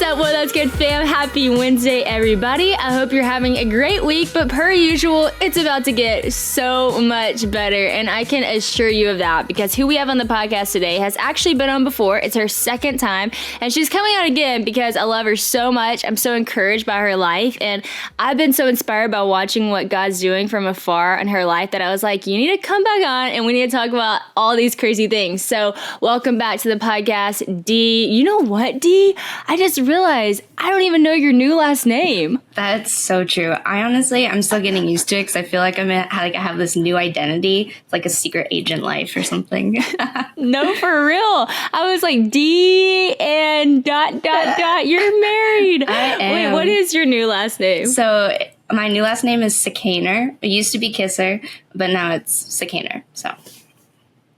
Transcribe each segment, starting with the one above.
up? Well, that's good, fam. Happy Wednesday, everybody. I hope you're having a great week, but per usual, it's about to get so much better, and I can assure you of that because who we have on the podcast today has actually been on before. It's her second time, and she's coming on again because I love her so much. I'm so encouraged by her life, and I've been so inspired by watching what God's doing from afar in her life that I was like, you need to come back on, and we need to talk about all these crazy things. So welcome back to the podcast, Dee. You know what, Dee? I just realized I don't even know your new last name. That's so true. I'm still getting used to it because I feel like I have this new identity. It's like a secret agent life or something. No, for real. I was like, Dee and ... You're married. I am. Wait, what is your new last name? So my new last name is Cekanor. It used to be Kisser, but now it's Cekanor. So.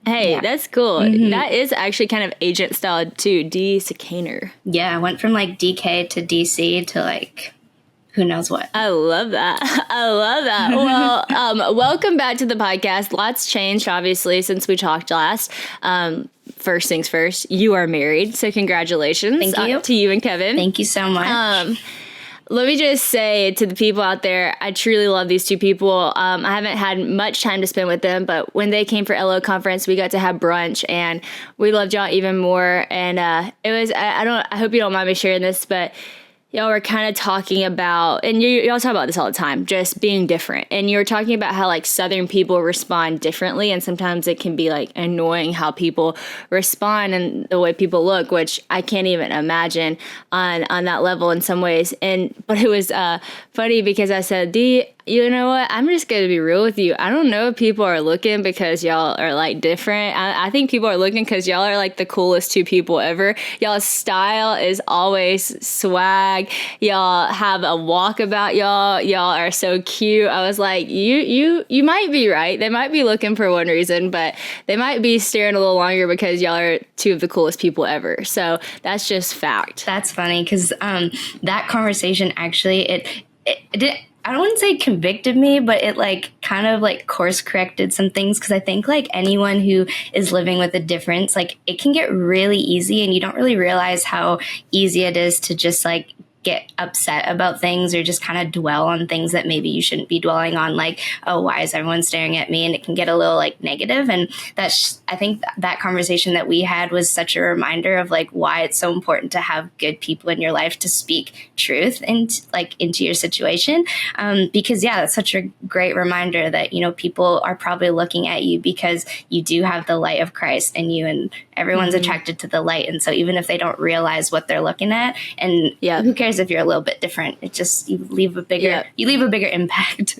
Hey, yeah. That's cool. Mm-hmm. That is actually kind of agent style too, Dee Cekanor. Yeah, I went from like DK to DC to like who knows what. I love that. Well, welcome back to the podcast. Lots changed, obviously, since we talked last. First things first, you are married, so congratulations. Thank you. To you and Kevin. Thank you so much. Let me just say to the people out there, I truly love these two people. I haven't had much time to spend with them, but when they came for LO conference, we got to have brunch, and we loved y'all even more. And it was, I hope you don't mind me sharing this, but y'all were kind of talking about, and y'all talk about this all the time, just being different. And you were talking about how like Southern people respond differently, and sometimes it can be like annoying how people respond and the way people look, which I can't even imagine on that level in some ways. But it was funny because I said, Dee, you know what? I'm just going to be real with you. I don't know if people are looking because y'all are like different. I think people are looking because y'all are like the coolest two people ever. Y'all's style is always swag. Y'all have a walk about y'all. Y'all are so cute. I was like, you might be right. They might be looking for one reason, but they might be staring a little longer because y'all are two of the coolest people ever. So that's just fact. That's funny because that conversation actually, it did. I don't want to say convicted me, but it like kind of like course corrected some things because I think like anyone who is living with a difference, like it can get really easy and you don't really realize how easy it is to just like get upset about things or just kind of dwell on things that maybe you shouldn't be dwelling on, like, oh, why is everyone staring at me? And it can get a little like negative. And I think that conversation that we had was such a reminder of like why it's so important to have good people in your life to speak truth into your situation. Because that's such a great reminder that, you know, people are probably looking at you because you do have the light of Christ in you, and everyone's attracted to the light. And so even if they don't realize what they're looking at, and who cares if you're a little bit different, it just, you leave a bigger impact.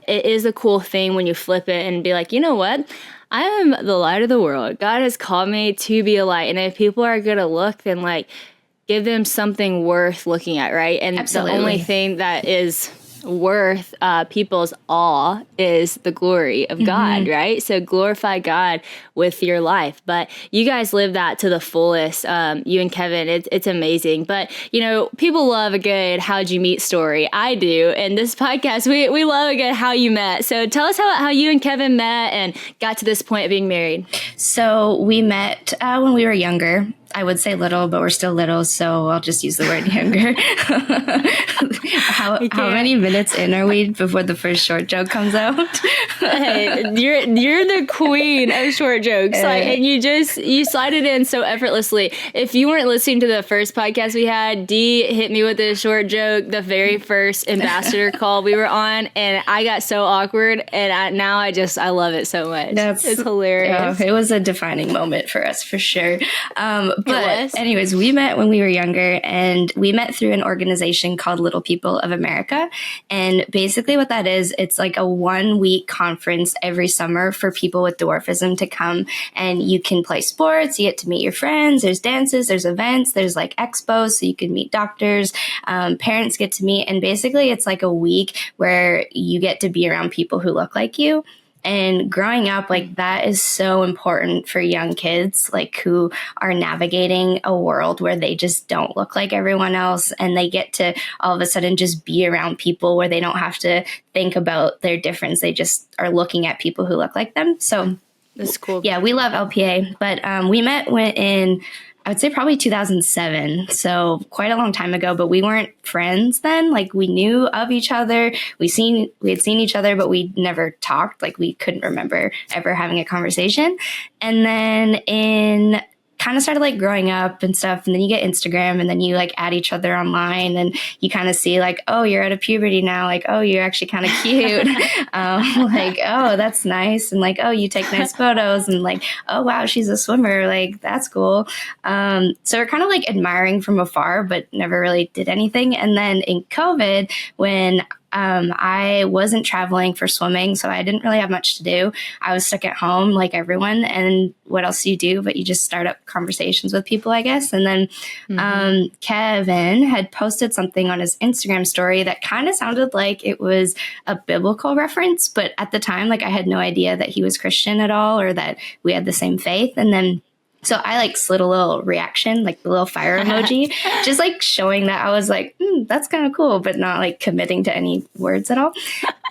It is a cool thing when you flip it and be like, you know what? I am the light of the world. God has called me to be a light. And if people are going to look, then like give them something worth looking at, right? And Absolutely. The only thing that is worth people's awe is the glory of God, right? So glorify God with your life. But you guys live that to the fullest. You and Kevin, it's amazing. But, you know, people love a good how'd you meet story. I do. And this podcast, we love a good how you met. So tell us how you and Kevin met and got to this point of being married. So we met when we were younger. I would say little, but we're still little, so I'll just use the word younger. How many minutes in are we before the first short joke comes out? Hey, you're the queen of short jokes, and you slide it in so effortlessly. If you weren't listening to the first podcast we had, Dee hit me with a short joke the very first ambassador call we were on, and I got so awkward, and I love it so much. It's hilarious. Yeah, it was a defining moment for us, for sure. But anyways, we met when we were younger, and we met through an organization called Little People of America. And basically what that is, it's like a 1-week conference every summer for people with dwarfism to come, and you can play sports, you get to meet your friends, there's dances, there's events, there's like expos, so you can meet doctors, parents get to meet, and basically it's like a week where you get to be around people who look like you. And growing up, like, that is so important for young kids, like, who are navigating a world where they just don't look like everyone else, and they get to all of a sudden just be around people where they don't have to think about their difference. They just are looking at people who look like them. So that's cool. Yeah, we love LPA, but we met in I would say probably 2007. So quite a long time ago, but we weren't friends then. Like we knew of each other. We had seen each other, but we never talked. Like we couldn't remember ever having a conversation. And then in kind of started like growing up and stuff. And then you get Instagram and then you like add each other online and you kind of see like, oh, you're out of puberty now. Like, oh, you're actually kind of cute. Like, oh, that's nice. And like, oh, you take nice photos and like, oh, wow, she's a swimmer. Like, that's cool. So we're kind of like admiring from afar, but never really did anything. And then in COVID, when I wasn't traveling for swimming, so I didn't really have much to do. I was stuck at home like everyone. And what else do you do? But you just start up conversations with people, I guess. And then Kevin had posted something on his Instagram story that kind of sounded like it was a biblical reference. But at the time, like I had no idea that he was Christian at all or that we had the same faith. And then so I like slid a little reaction, like the little fire emoji, just like showing that I was like, that's kind of cool, but not like committing to any words at all.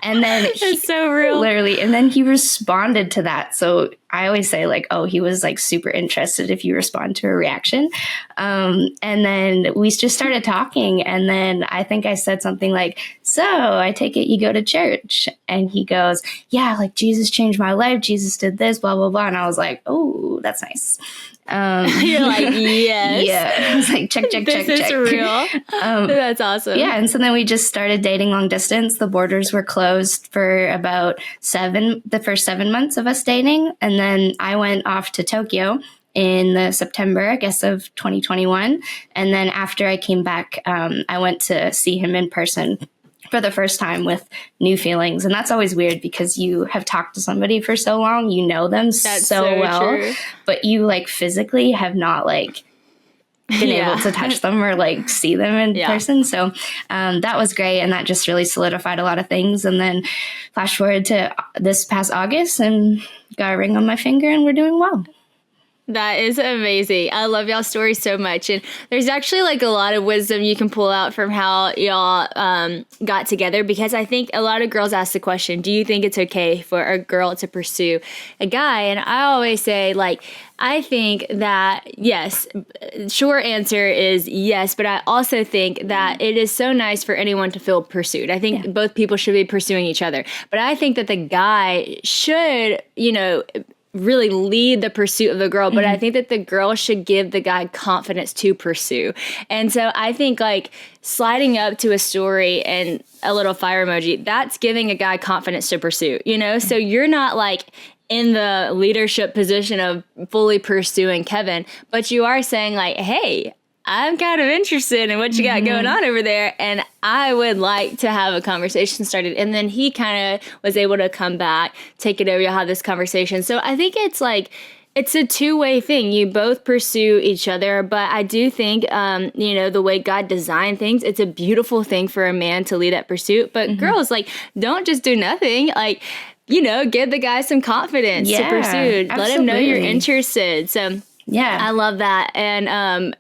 And then it's so real. Literally. And then he responded to that. So I always say like, oh, he was like super interested if you respond to a reaction. And then we just started talking. And then I think I said something like, so I take it you go to church. And he goes, yeah, like Jesus changed my life. Jesus did this, blah, blah, blah. And I was like, oh, that's nice. You're like, yes. Yeah. I was like, check. This is real. That's awesome. Yeah. And so then we just started dating long distance. The borders were closed for about the first 7 months of us dating. And then I went off to Tokyo in the September, I guess, of 2021. And then after I came back, I went to see him in person for the first time with new feelings. And that's always weird because you have talked to somebody for so long, you know them so well, true. But you like physically have not like been able to touch them or like see them in person. So that was great. And that just really solidified a lot of things. And then flash forward to this past August and got a ring on my finger and we're doing well. That is amazing. I love y'all's story so much. And there's actually like a lot of wisdom you can pull out from how y'all got together, because I think a lot of girls ask the question, do you think it's okay for a girl to pursue a guy? And I always say, like, I think that yes, short answer is yes, but I also think that it is so nice for anyone to feel pursued. I think both people should be pursuing each other. But I think that the guy should, really lead the pursuit of the girl, but I think that the girl should give the guy confidence to pursue. And so I think like sliding up to a story and a little fire emoji, that's giving a guy confidence to pursue, So you're not like in the leadership position of fully pursuing Kevin, but you are saying like, hey, I'm kind of interested in what you got going on over there, and I would like to have a conversation started. And then he kind of was able to come back, take it over, you'll have this conversation. So I think it's like, it's a two-way thing. You both pursue each other, but I do think, the way God designed things, it's a beautiful thing for a man to lead that pursuit. But girls, like, don't just do nothing. Like, give the guy some confidence to pursue. Absolutely. Let him know you're interested. So yeah, I love that. And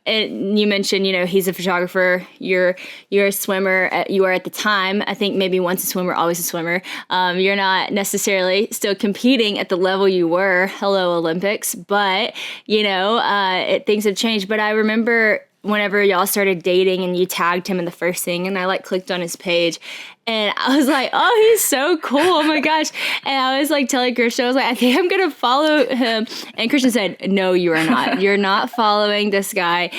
you mentioned, he's a photographer. You're a swimmer. You are at the time. I think maybe once a swimmer, always a swimmer. You're not necessarily still competing at the level you were. Hello, Olympics. But things have changed. But I remember whenever y'all started dating and you tagged him in the first thing, and I like clicked on his page. And I was like, oh, he's so cool. Oh, my gosh. And I was like telling Christian, I was like, I think I'm going to follow him. And Christian said, no, you are not. You're not following this guy.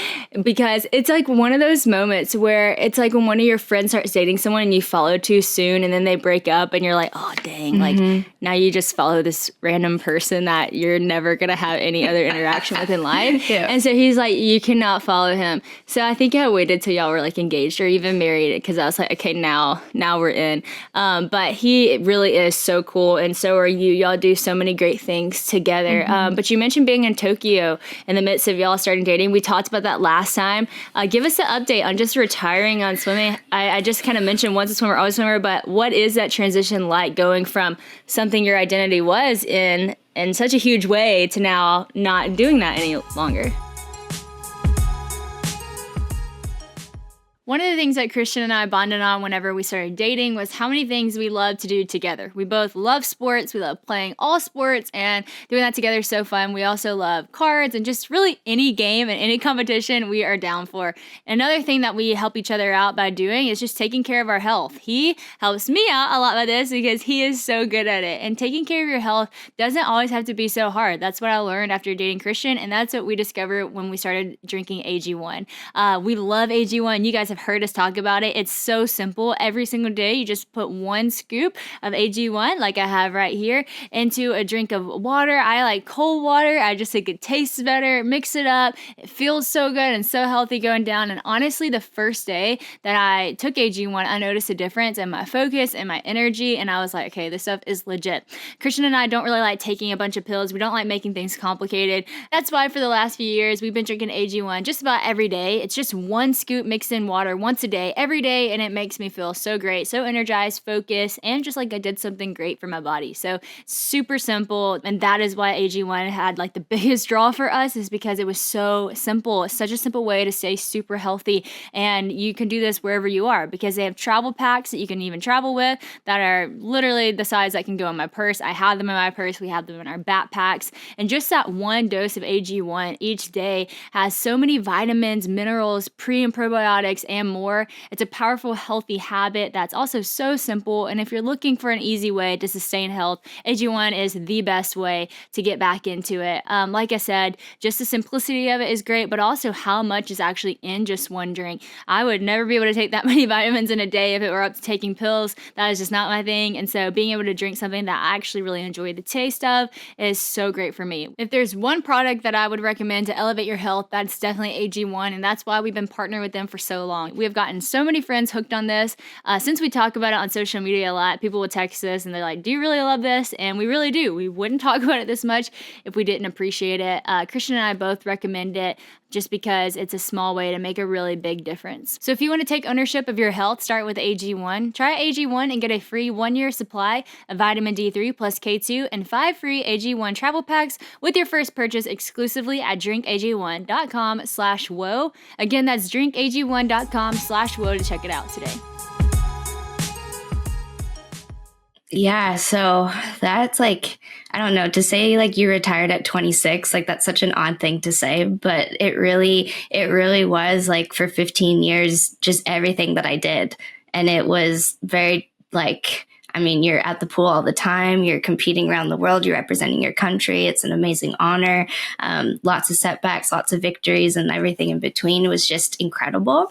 Because it's like one of those moments where it's like when one of your friends starts dating someone and you follow too soon and then they break up and you're like, oh, dang. Like now you just follow this random person that you're never going to have any other interaction with in life. Yeah. And so he's like, you cannot follow him. So I think I waited till y'all were like engaged or even married, because I was like, okay, now we're in. But he really is so cool, and so are you. Y'all do so many great things together. But you mentioned being in Tokyo in the midst of y'all starting dating. We talked about that last time. Give us an update on just retiring on swimming. I just kind of mentioned once a swimmer, always a swimmer, but what is that transition like, going from something your identity was in such a huge way to now not doing that any longer? One of the things that Christian and I bonded on whenever we started dating was how many things we love to do together. We both love sports. We love playing all sports, and doing that together is so fun. We also love cards and just really any game and any competition we are down for. Another thing that we help each other out by doing is just taking care of our health. He helps me out a lot by this because he is so good at it. And taking care of your health doesn't always have to be so hard. That's what I learned after dating Christian, and that's what we discovered when we started drinking AG1. We love AG1. You guys have heard us talk about it. It's so simple. Every single day, you just put 1 scoop of AG1, like I have right here, into a drink of water. I like cold water. I just think it tastes better. Mix it up. It feels so good and so healthy going down. And honestly, the first day that I took AG1, I noticed a difference in my focus and my energy. And I was like, okay, this stuff is legit. Christian and I don't really like taking a bunch of pills. We don't like making things complicated. That's why for the last few years, we've been drinking AG1 just about every day. It's just 1 scoop mixed in water once a day, every day, and it makes me feel so great, so energized, focused, and just like I did something great for my body. So super simple, and that is why AG1 had like the biggest draw for us, is because it was so simple. It's such a simple way to stay super healthy, and you can do this wherever you are because they have travel packs that you can even travel with that are literally the size that can go in my purse. I have them in my purse. We have them in our backpacks, and just that 1 dose of AG1 each day has so many vitamins, minerals, pre and probiotics, and more. It's a powerful, healthy habit that's also so simple. And if you're looking for an easy way to sustain health, AG1 is the best way to get back into it. Like I said, just the simplicity of it is great, but also how much is actually in just 1 drink. I would never be able to take that many vitamins in a day if it were up to taking pills. That is just not my thing. And so being able to drink something that I actually really enjoy the taste of is so great for me. If there's one product that I would recommend to elevate your health, that's definitely AG1. And that's why we've been partnering with them for so long. We have gotten so many friends hooked on this. Since we talk about it on social media a lot, people will text us and they're like, do you really love this? And we really do. We wouldn't talk about it this much if we didn't appreciate it. Christian and I both recommend it just because it's a small way to make a really big difference. So if you want to take ownership of your health, start with AG1. Try AG1 and get a free 1-year supply of vitamin D3 plus K2 and 5 free AG1 travel packs with your first purchase exclusively at drinkag1.com/whoa. Again, that's drinkag1.com/whoa to check it out today. Yeah, so that's like, I don't know, to say like you retired at 26, like that's such an odd thing to say, but it really was like for 15 years, just everything that I did. And it was very like, I mean, you're at the pool all the time, you're competing around the world, you're representing your country. It's an amazing honor. Lots of setbacks, lots of victories, and everything in between was just incredible.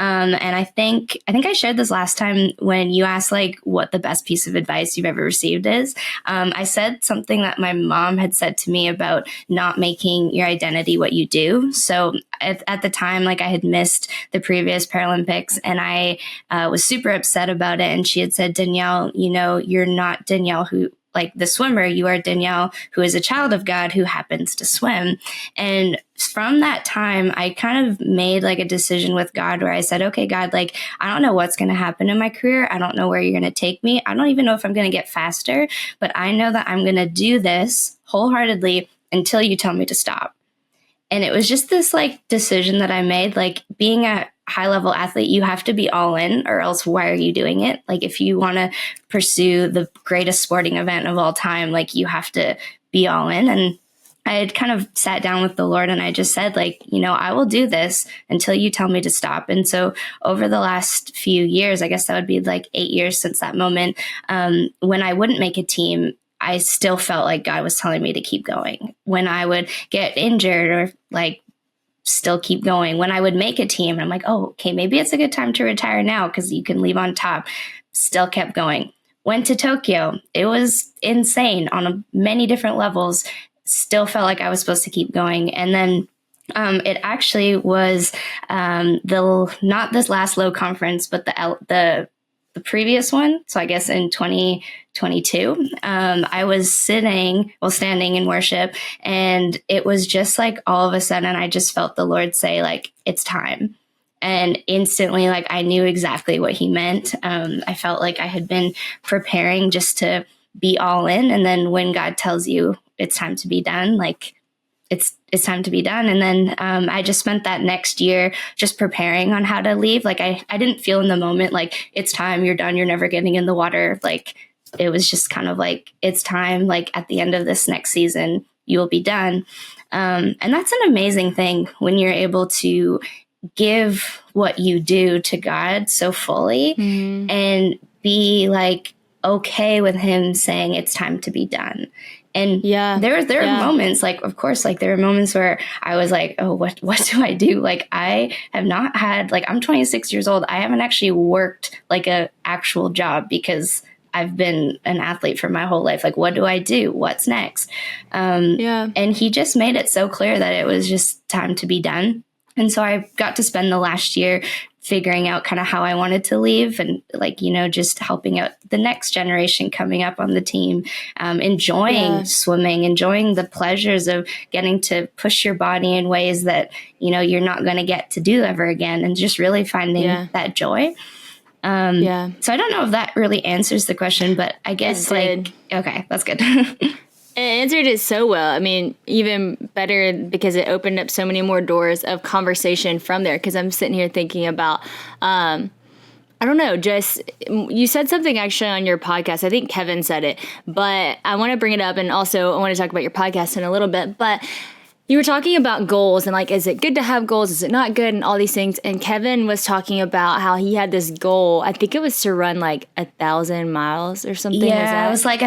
And I think I shared this last time when you asked like what the best piece of advice you've ever received is. I said something that my mom had said to me about not making your identity what you do. So at the time, like I had missed the previous Paralympics and I was super upset about it. And she had said, Danielle, you know, you're not Danielle who, like the swimmer, you are Danielle, who is a child of God who happens to swim. And from that time, I kind of made like a decision with God where I said, okay, God, like, I don't know what's going to happen in my career. I don't know where you're going to take me. I don't even know if I'm going to get faster, but I know that I'm going to do this wholeheartedly until you tell me to stop. And it was just this like decision that I made, like being a high level athlete, you have to be all in or else why are you doing it? Like if you want to pursue the greatest sporting event of all time, like you have to be all in. And I had kind of sat down with the Lord and I just said like, you know, I will do this until you tell me to stop. And so over the last few years, I guess that would be like 8 years since that moment, when I wouldn't make a team, I still felt like God was telling me to keep going. When I would get injured or like still keep going. When I would make a team, I'm like, oh, okay, maybe it's a good time to retire now because you can leave on top. Still kept going. Went to Tokyo. It was insane on many different levels. Still felt like I was supposed to keep going. And then it actually was not this last low conference, but the previous one. So I guess in 2022, I was standing in worship, and it was just like all of a sudden I just felt the Lord say like, it's time. And instantly, like I knew exactly what he meant. I felt like I had been preparing just to be all in. And then when God tells you it's time to be done, like it's time to be done. And then I just spent that next year just preparing on how to leave. Like I didn't feel in the moment like it's time, you're done, you're never getting in the water. Like it was just kind of like, it's time, like at the end of this next season, you will be done. And that's an amazing thing when you're able to give what you do to God so fully and be like okay with him saying it's time to be done. And there are moments, like, of course, like there are moments where I was like, oh, what do I do? Like I have not had, like, I'm 26 years old. I haven't actually worked like a actual job because I've been an athlete for my whole life. Like, what do I do? What's next? And he just made it so clear that it was just time to be done. And so I got to spend the last year figuring out kind of how I wanted to leave and like, you know, just helping out the next generation coming up on the team, enjoying swimming, enjoying the pleasures of getting to push your body in ways that, you know, you're not going to get to do ever again, and just really finding that joy. So I don't know if that really answers the question, but I guess like, okay, that's good. It answered it so well. I mean, even better because it opened up so many more doors of conversation from there. Because I'm sitting here thinking about, I don't know, just you said something actually on your podcast. I think Kevin said it, but I want to bring it up. And also I want to talk about your podcast in a little bit. But you were talking about goals and like, is it good to have goals? Is it not good? And all these things. And Kevin was talking about how he had this goal. I think it was to run like 1,000 miles or something. Yeah, it was like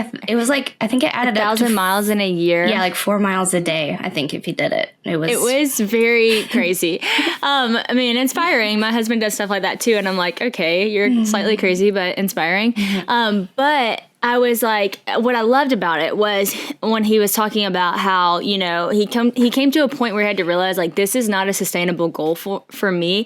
I think it added 1,000 miles in a year. Yeah, like 4 miles a day. I think if he did it, it was very crazy. I mean, inspiring. My husband does stuff like that too, and I'm like, okay, you're slightly crazy, but inspiring. But I was like, what I loved about it was when he was talking about how, you know, he came to a point where he had to realize like, this is not a sustainable goal for me,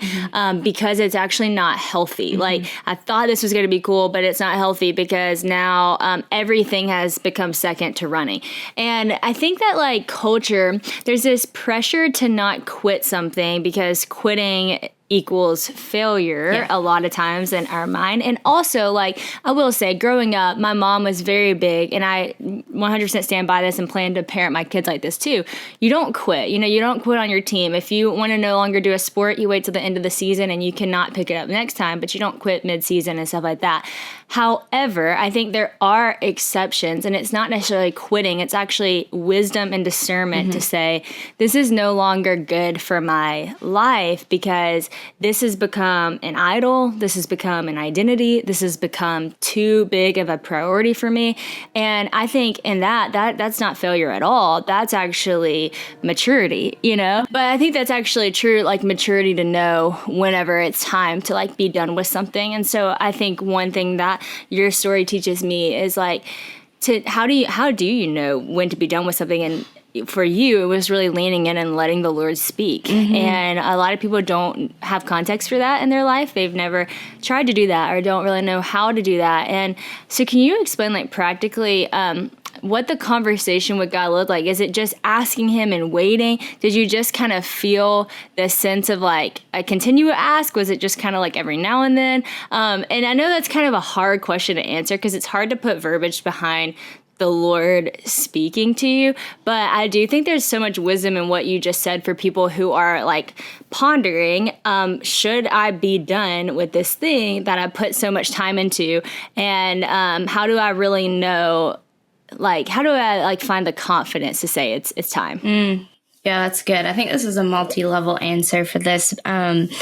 because it's actually not healthy. Like I thought this was going to be cool, but it's not healthy because now everything has become second to running. And I think that like culture, there's this pressure to not quit something because quitting equals failure a lot of times in our mind. And also, like, I will say, growing up, my mom was very big, and I 100% stand by this and plan to parent my kids like this too. You don't quit. You know, you don't quit on your team. If you want to no longer do a sport, you wait till the end of the season and you cannot pick it up next time, but you don't quit mid-season and stuff like that. However, I think there are exceptions, and it's not necessarily quitting. It's actually wisdom and discernment to say, this is no longer good for my life because this has become an idol. This has become an identity. This has become too big of a priority for me. And I think in that's not failure at all. That's actually maturity, you know? But I think that's actually true, like maturity to know whenever it's time to like be done with something. And so I think one thing that your story teaches me is like, how do you know when to be done with something? And for you, it was really leaning in and letting the Lord speak. And a lot of people don't have context for that in their life. They've never tried to do that or don't really know how to do that. And so can you explain like practically what the conversation with God looked like? Is it just asking him and waiting? Did you just kind of feel the sense of like a continue to ask? Was it just kind of like every now and then? And I know that's kind of a hard question to answer because it's hard to put verbiage behind the Lord speaking to you. But I do think there's so much wisdom in what you just said for people who are like pondering, should I be done with this thing that I put so much time into? And how do I really know, like, how do I like find the confidence to say it's time? Yeah, that's good. I think this is a multi-level answer for this. And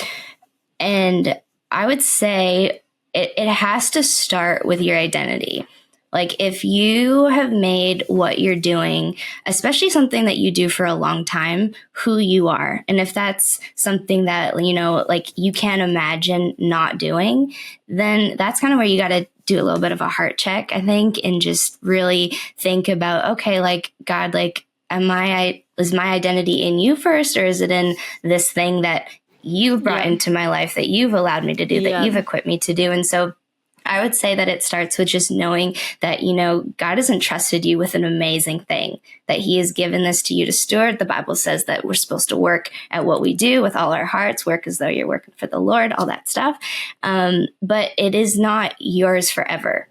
I would say it has to start with your identity. Like if you have made what you're doing, especially something that you do for a long time, who you are. And if that's something that, you know, like you can't imagine not doing, then that's kind of where you got to do a little bit of a heart check, I think, and just really think about, okay, like God, like, is my identity in you first, or is it in this thing that you've brought into my life, that you've allowed me to do, that you've equipped me to do? And so I would say that it starts with just knowing that, you know, God has entrusted you with an amazing thing, that he has given this to you to steward. The Bible says that we're supposed to work at what we do with all our hearts, work as though you're working for the Lord, all that stuff. But it is not yours forever.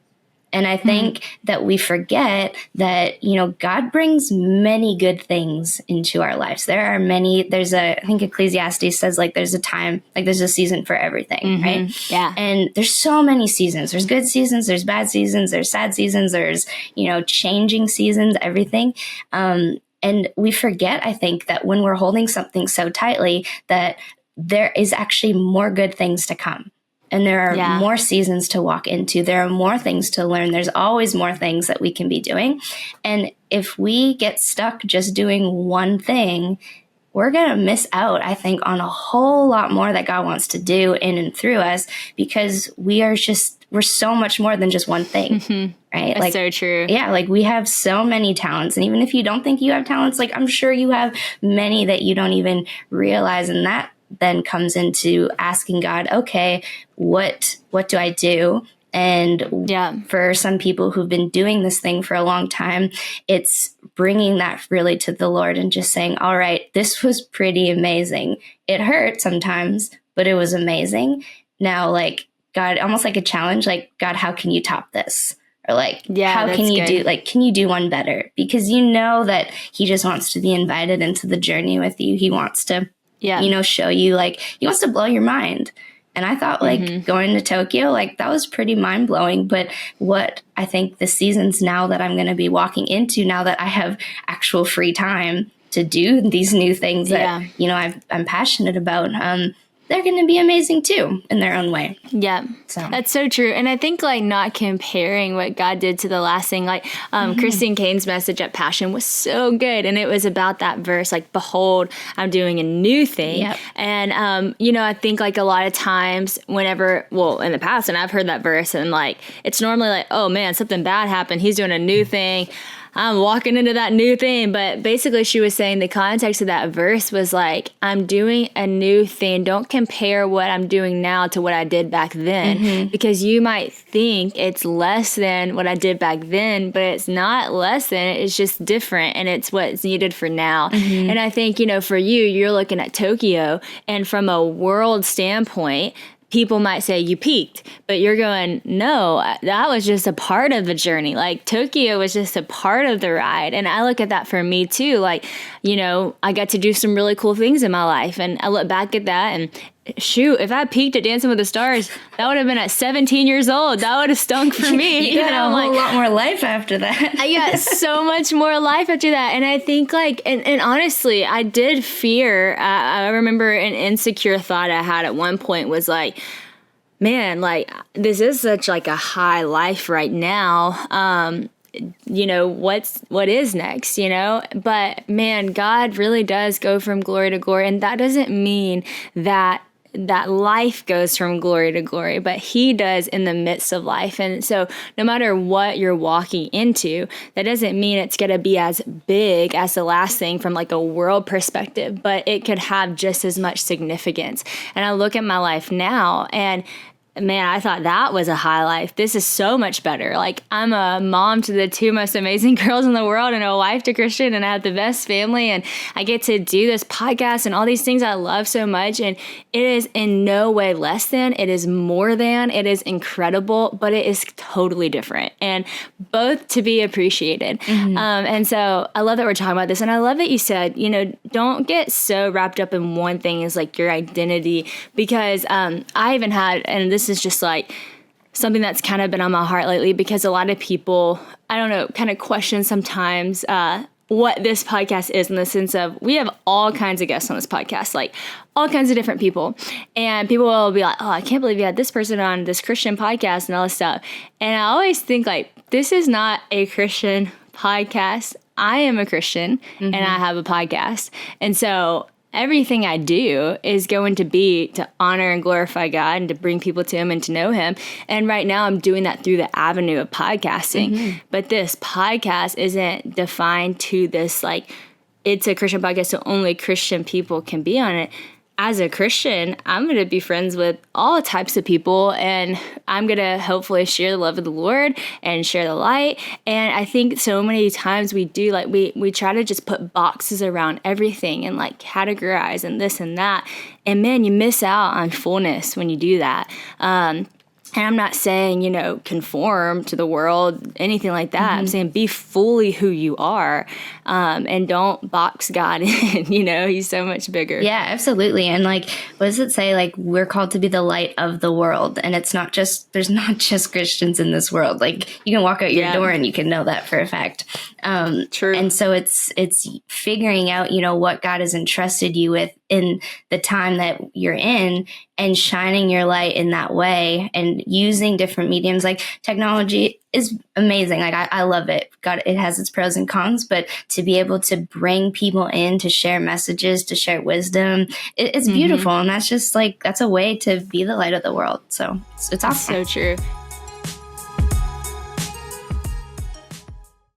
And I think that we forget that, God brings many good things into our lives. There are many, I think Ecclesiastes says there's a time, there's a season for everything, right? Yeah. And there's so many seasons. There's good seasons, there's bad seasons, there's sad seasons, there's, changing seasons, everything. And we forget, I think, that when we're holding something so tightly, that there is actually more good things to come. And there are more seasons to walk into. There are more things to learn. There's always more things that we can be doing. And if we get stuck just doing one thing, we're going to miss out, I think, on a whole lot more that God wants to do in and through us, because we're so much more than just one thing, right? That's so true. Yeah, we have so many talents. And even if you don't think you have talents, I'm sure you have many that you don't even realize. And that then comes into asking God, okay, what do I do? And for some people who've been doing this thing for a long time, it's bringing that really to the Lord and just saying, all right, this was pretty amazing. It hurt sometimes, but it was amazing. Now, God, almost like a challenge, God, how can you top this? Or how can you can you do one better? Because that He just wants to be invited into the journey with you. He wants to, show you, He wants to blow your mind. And I thought going to Tokyo, that was pretty mind blowing. But what I think the seasons now that I'm going to be walking into, now that I have actual free time to do these new things that, I'm passionate about, they're going to be amazing too in their own way. Yeah, so that's so true. And I think not comparing what God did to the last thing, Christine Cane's message at Passion was so good. And it was about that verse, behold, I'm doing a new thing. Yep. And, I think a lot of times in the past, and I've heard that verse and it's normally oh man, something bad happened. He's doing a new thing. I'm walking into that new thing. But basically she was saying the context of that verse was I'm doing a new thing. Don't compare what I'm doing now to what I did back then, because you might think it's less than what I did back then, but it's not less than. It's just different, and it's what's needed for now. And I think, for you're looking at Tokyo, and from a world standpoint, people might say you peaked, but you're going, no, that was just a part of the journey. Tokyo was just a part of the ride. And I look at that for me too. I got to do some really cool things in my life. And I look back at that and shoot, if I peaked at Dancing with the Stars, that would have been at 17 years old. That would have stunk for me. You got a whole lot more life after that. I got so much more life after that. And I think and honestly, I did fear. I remember an insecure thought I had at one point was man, this is such a high life right now. What is next, but man, God really does go from glory to glory. And that doesn't mean that life goes from glory to glory, but He does in the midst of life. And so no matter what you're walking into, that doesn't mean it's going to be as big as the last thing from a world perspective, but it could have just as much significance. And I look at my life now and man, I thought that was a high life. This is so much better. I'm a mom to the two most amazing girls in the world and a wife to Christian, and I have the best family, and I get to do this podcast and all these things I love so much. And it is in no way less than, it is more than, it is incredible, but it is totally different, and both to be appreciated. And so I love that we're talking about this. And I love that you said, don't get so wrapped up in one thing as your identity, because I even had, and this is just something that's kind of been on my heart lately, because a lot of people, I don't know, kind of question sometimes what this podcast is, in the sense of we have all kinds of guests on this podcast, all kinds of different people. And people will be like, oh, I can't believe you had this person on this Christian podcast and all this stuff. And I always think this is not a Christian podcast. I am a Christian and I have a podcast. And so everything I do is going to be to honor and glorify God and to bring people to Him and to know Him. And right now I'm doing that through the avenue of podcasting. But this podcast isn't defined to this, it's a Christian podcast, so only Christian people can be on it. As a Christian, I'm going to be friends with all types of people, and I'm going to hopefully share the love of the Lord and share the light. And I think so many times we do, we try to just put boxes around everything and categorize and this and that. And man, you miss out on fullness when you do that. And I'm not saying, conform to the world, anything like that. I'm saying be fully who you are, and don't box God in. He's so much bigger. Yeah, absolutely. And like, what does it say? Like, we're called to be the light of the world. And there's not just Christians in this world. Like, you can walk out your door and you can know that for a fact. True. And so it's figuring out, what God has entrusted you with in the time that you're in, and shining your light in that way, and using different mediums. Like, technology is amazing. Like, I love it. God, it has its pros and cons, but to be able to bring people in to share messages, to share wisdom, it's beautiful. And that's just like, that's a way to be the light of the world. So it's awesome. So true.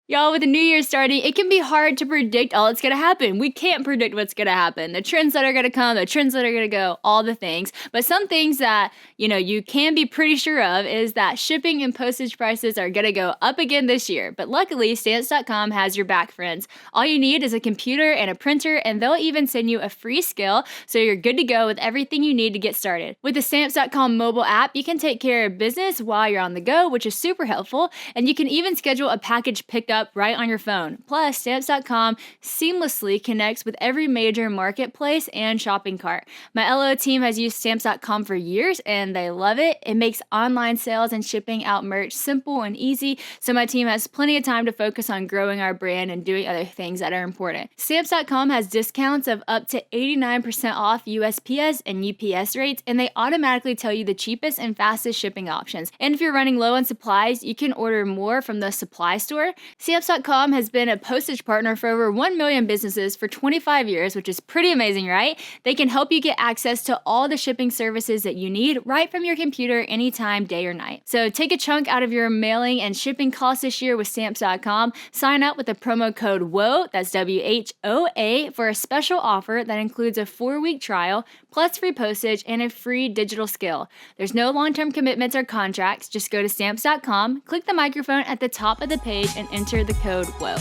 Y'all, with the new year starting, it can be hard to predict all that's going to happen. We can't predict what's going to happen. The trends that are going to come, the trends that are going to go, all the things. But some things that, you can be pretty sure of is that shipping and postage prices are going to go up again this year. But luckily, Stamps.com has your back, friends. All you need is a computer and a printer, and they'll even send you a free scale, so you're good to go with everything you need to get started. With the Stamps.com mobile app, you can take care of business while you're on the go, which is super helpful. And you can even schedule a package pickup right on your phone. Plus, Stamps.com seamlessly connects with every major marketplace and shopping cart. My LO team has used Stamps.com for years, and they love it. It makes online sales and shipping out merch simple and easy, so my team has plenty of time to focus on growing our brand and doing other things that are important. Stamps.com has discounts of up to 89% off USPS and UPS rates, and they automatically tell you the cheapest and fastest shipping options. And if you're running low on supplies, you can order more from the supply store. Stamps.com has been a postage partner for over 1 million businesses for 25 years, which is pretty amazing, right? They can help you get access to all the shipping services that you need right from your computer anytime, day or night. So take a chunk out of your mailing and shipping costs this year with Stamps.com. Sign up with the promo code WHOA, that's WHOA, for a special offer that includes a 4-week trial, plus free postage and a free digital scale. There's no long-term commitments or contracts. Just go to Stamps.com, click the microphone at the top of the page, and enter the code WHOA.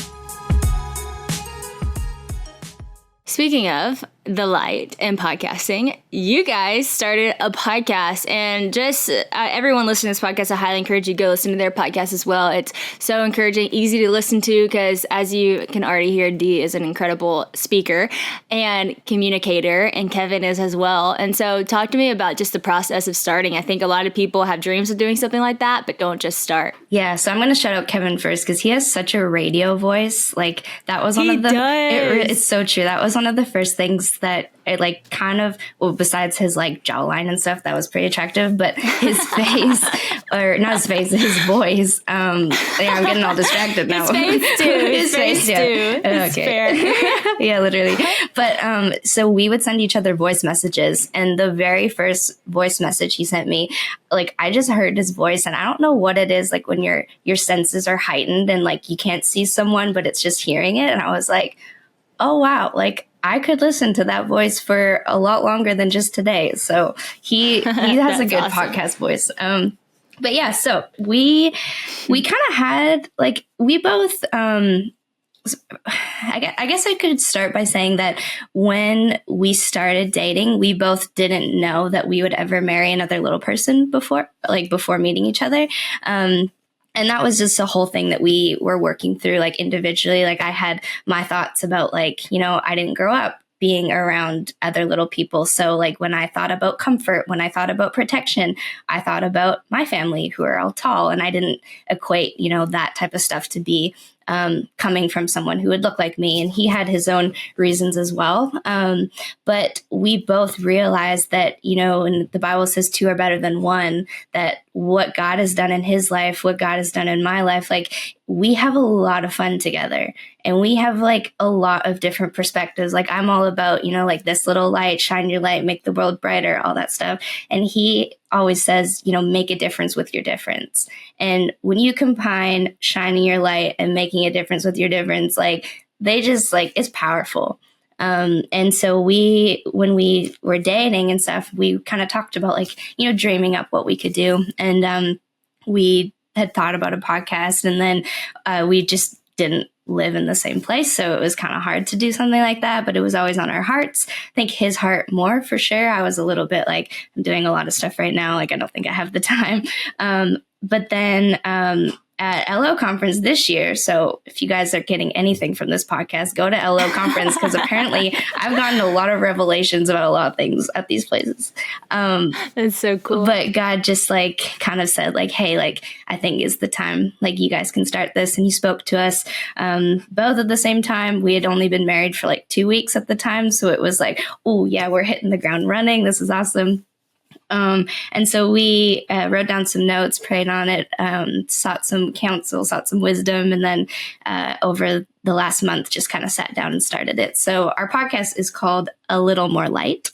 Speaking of the light and podcasting, you guys started a podcast, and just everyone listening to this podcast, I highly encourage you to go listen to their podcast as well. It's so encouraging, easy to listen to, because as you can already hear, Dee is an incredible speaker and communicator, and Kevin is as well. And so talk to me about just the process of starting. I think a lot of people have dreams of doing something like that, but don't just start. Yeah, so I'm going to shout out Kevin first, because he has such a radio voice. Like, that was one of the... It's so true. That was one of the first things that it like kind of, well, besides his like jawline and stuff, that was pretty attractive, but his face, or not his face, his voice. Yeah, I'm getting all distracted now. His face too. His face too. Okay. Fair. Yeah, literally. But so we would send each other voice messages, and the very first voice message he sent me, like, I just heard his voice, and I don't know what it is, like when your senses are heightened and like you can't see someone, but it's just hearing it. And I was like, oh wow, like I could listen to that voice for a lot longer than just today. So he has a good awesome podcast voice. But yeah, so we kind of had like, we both, I guess I could start by saying that when we started dating, we both didn't know that we would ever marry another little person before meeting each other. And that was just a whole thing that we were working through, like individually. Like, I had my thoughts about, like, I didn't grow up being around other little people. So like when I thought about comfort, when I thought about protection, I thought about my family, who are all tall, and I didn't equate, that type of stuff to be coming from someone who would look like me. And he had his own reasons as well. But we both realized that, and the Bible says two are better than one, that what God has done in his life, what God has done in my life, like, we have a lot of fun together, and we have like a lot of different perspectives. Like, I'm all about, like this little light, shine your light, make the world brighter, all that stuff. And he always says, make a difference with your difference. And when you combine shining your light and making a difference with your difference, like, they just like, it's powerful. And so when we were dating and stuff, we kind of talked about like, dreaming up what we could do. And, we had thought about a podcast, and then, we just didn't live in the same place. So it was kind of hard to do something like that, but it was always on our hearts. I think his heart more for sure. I was a little bit like, I'm doing a lot of stuff right now. Like, I don't think I have the time. But then at LO conference this year, so if you guys are getting anything from this podcast, go to LO conference, because apparently I've gotten a lot of revelations about a lot of things at these places. That's so cool. But God just like kind of said like, hey, like, I think is the time, like, you guys can start this. And he spoke to us both at the same time. We had only been married for like 2 weeks at the time. So it was like, oh yeah, we're hitting the ground running. This is awesome. And so we wrote down some notes, prayed on it, sought some counsel, sought some wisdom, and then over the last month just kind of sat down and started it. So our podcast is called A Little More Light,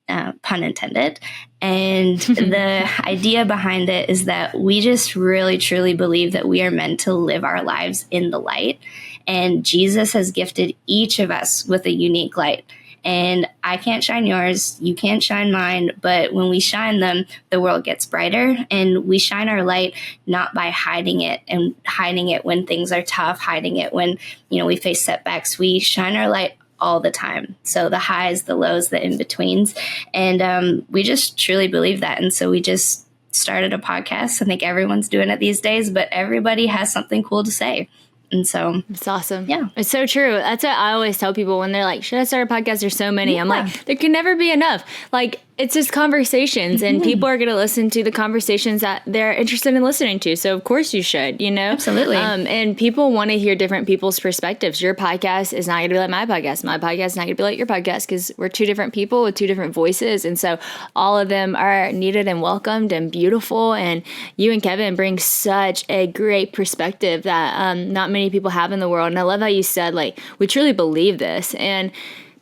pun intended. And the idea behind it is that we just really, truly believe that we are meant to live our lives in the light. And Jesus has gifted each of us with a unique light. And I can't shine yours, you can't shine mine, but when we shine them, the world gets brighter. And we shine our light not by hiding it and hiding it when things are tough, hiding it when, we face setbacks. We shine our light all the time. So the highs, the lows, the in-betweens. And we just truly believe that. And so we just started a podcast. I think everyone's doing it these days, but everybody has something cool to say. And so it's awesome. Yeah. It's so true. That's what I always tell people when they're like, should I start a podcast? There's so many. Yeah. I'm like, there can never be enough. Like, it's just conversations, and people are going to listen to the conversations that they're interested in listening to. So of course you should, Absolutely. And people want to hear different people's perspectives. Your podcast is not going to be like my podcast. My podcast is not going to be like your podcast, because we're two different people with two different voices. And so all of them are needed and welcomed and beautiful. And you and Kevin bring such a great perspective that not many people have in the world. And I love how you said, like, we truly believe this. And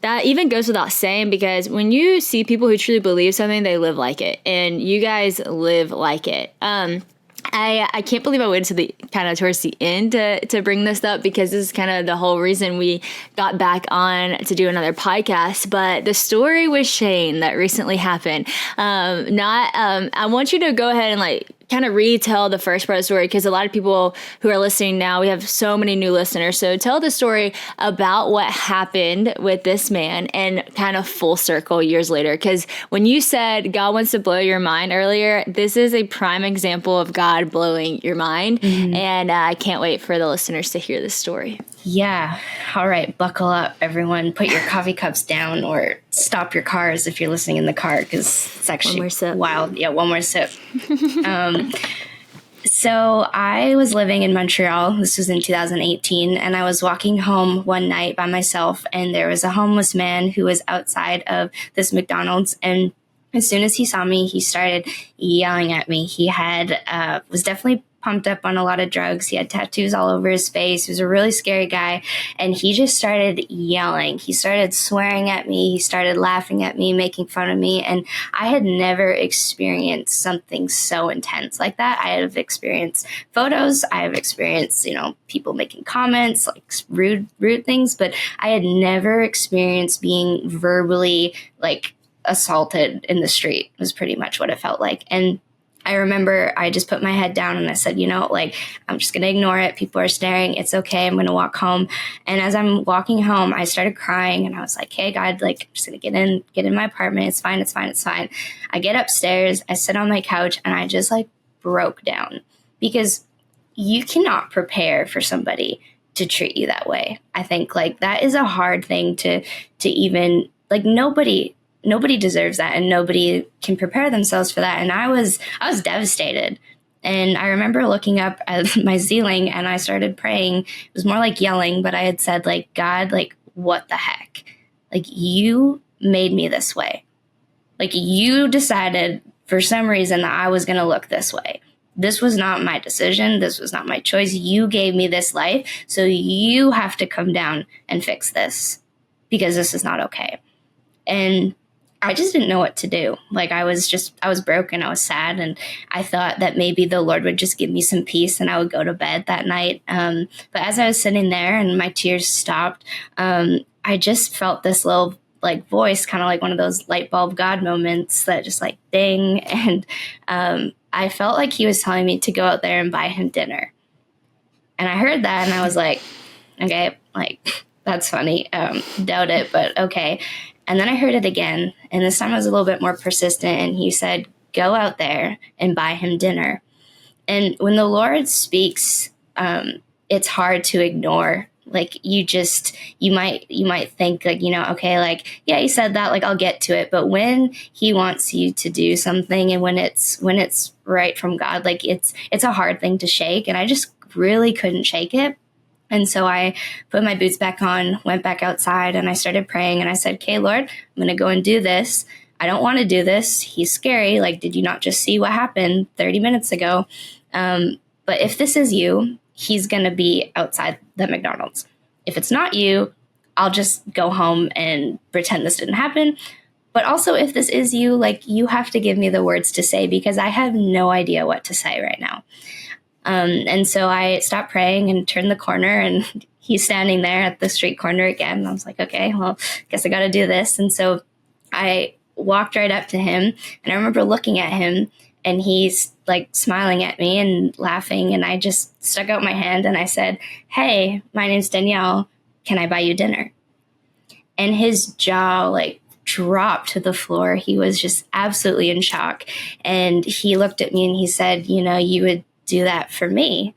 that even goes without saying, because when you see people who truly believe something, they live like it. And you guys live like it. I can't believe I waited to the kind of towards the end to bring this up, because this is kind of the whole reason we got back on to do another podcast. But the story with Shane that recently happened, I want you to go ahead and kind of retell the first part of the story, because a lot of people who are listening now, we have so many new listeners. So tell the story about what happened with this man and kind of full circle years later. Because when you said God wants to blow your mind earlier, this is a prime example of God blowing your mind. Mm-hmm. And I can't wait for the listeners to hear this story. Yeah. All right. Buckle up, everyone. Put your coffee cups down, or stop your cars if you're listening in the car, because it's actually wild. Yeah, one more sip. So I was living in Montreal. This was in 2018. And I was walking home one night by myself, and there was a homeless man who was outside of this McDonald's. And as soon as he saw me, he started yelling at me. He was definitely pumped up on a lot of drugs. He had tattoos all over his face. He was a really scary guy. And he just started yelling. He started swearing at me. He started laughing at me, making fun of me. And I had never experienced something so intense like that. I have experienced photos. I have experienced, people making comments, like rude things. But I had never experienced being verbally, assaulted in the street, was pretty much what it felt like. And I remember I just put my head down and I said, I'm just going to ignore it. People are staring. It's okay. I'm going to walk home. And as I'm walking home, I started crying, and I was like, hey, God, I'm just going to get in my apartment. It's fine. It's fine. It's fine. I get upstairs. I sit on my couch, and I just broke down, because you cannot prepare for somebody to treat you that way. I think that is a hard thing to even nobody deserves that, and nobody can prepare themselves for that. And I was devastated. And I remember looking up at my ceiling, and I started praying. It was more like yelling, but I had said, God, what the heck? You made me this way. You decided for some reason that I was going to look this way. This was not my decision. This was not my choice. You gave me this life, so you have to come down and fix this, because this is not okay. And I just didn't know what to do. I was broken. I was sad. And I thought that maybe the Lord would just give me some peace and I would go to bed that night. But as I was sitting there and my tears stopped, I just felt this little voice, kind of like one of those light bulb God moments that just ding. And I felt like he was telling me to go out there and buy him dinner. And I heard that, and I was like, okay, like, that's funny. Doubt it, but okay. And then I heard it again. And this time I was a little bit more persistent. And he said, go out there and buy him dinner. And when the Lord speaks, it's hard to ignore. Like, you might think, like, okay, like, yeah, he said that, like, I'll get to it. But when he wants you to do something, and when it's right from God, like, it's a hard thing to shake. And I just really couldn't shake it. And so I put my boots back on, went back outside, and I started praying. And I said, okay, Lord, I'm going to go and do this. I don't want to do this. He's scary. Like, did you not just see what happened 30 minutes ago? But if this is you, he's going to be outside the McDonald's. If it's not you, I'll just go home and pretend this didn't happen. But also, if this is you, like, you have to give me the words to say, because I have no idea what to say right now. And so I stopped praying and turned the corner, and he's standing there at the street corner again. And I was like, okay, well, guess I got to do this. And so I walked right up to him, and I remember looking at him, and he's like smiling at me and laughing. And I just stuck out my hand and I said, hey, my name's Danielle. Can I buy you dinner? And his jaw like dropped to the floor. He was just absolutely in shock. And he looked at me and he said, you would do that for me.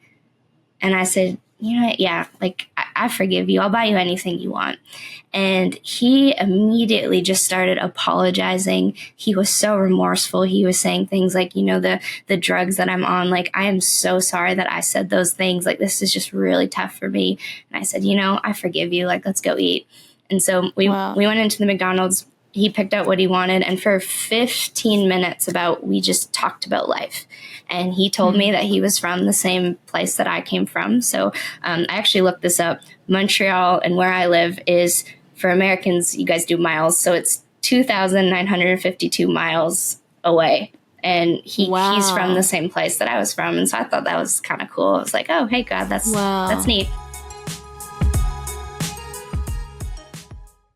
And I said, yeah, like, I forgive you. I'll buy you anything you want. And he immediately just started apologizing. He was so remorseful. He was saying things like, the drugs that I'm on, like, I am so sorry that I said those things. Like, this is just really tough for me. And I said, I forgive you. Like, let's go eat. And so we went into the McDonald's. He picked out what he wanted. And for 15 minutes we just talked about life. And he told me that he was from the same place that I came from. So I actually looked this up. Montreal and where I live is, for Americans, you guys do miles. So it's 2,952 miles away. And he's from the same place that I was from. And so I thought that was kind of cool. I was like, oh, hey, God, that's neat.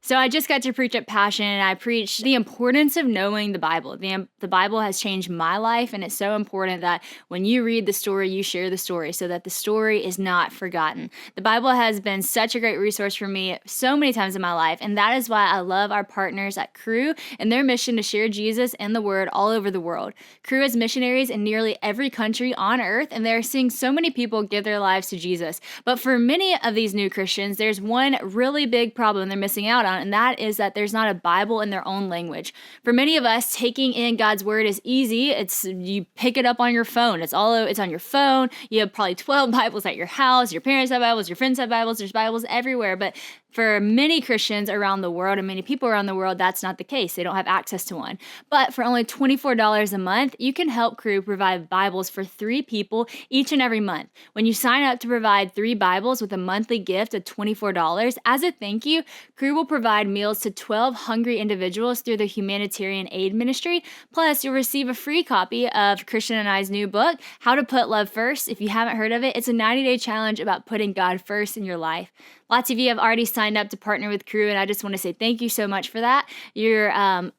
So I just got to preach at Passion, and I preached the importance of knowing the Bible. The Bible has changed my life, and it's so important that when you read the story, you share the story so that the story is not forgotten. The Bible has been such a great resource for me so many times in my life, and that is why I love our partners at Cru and their mission to share Jesus and the Word all over the world. Cru has missionaries in nearly every country on earth, and they're seeing so many people give their lives to Jesus. But for many of these new Christians, there's one really big problem they're missing out on, and that is that there's not a Bible in their own language. For many of us, taking in God's Word is easy. You pick it up on your phone. It's on your phone. You have probably 12 Bibles at your house. Your parents have Bibles. Your friends have Bibles. There's Bibles everywhere. But for many Christians around the world and many people around the world, that's not the case. They don't have access to one. But for only $24 a month, you can help Cru provide Bibles for 3 people each and every month. When you sign up to provide 3 Bibles with a monthly gift of $24, as a thank you, Cru will provide meals to 12 hungry individuals through the humanitarian aid ministry. Plus, you'll receive a free copy of Christian and I's new book, How to Put Love First. If you haven't heard of it, it's a 90-day challenge about putting God first in your life. Lots of you have already signed up to partner with Cru, and I just want to say thank you so much for that. You're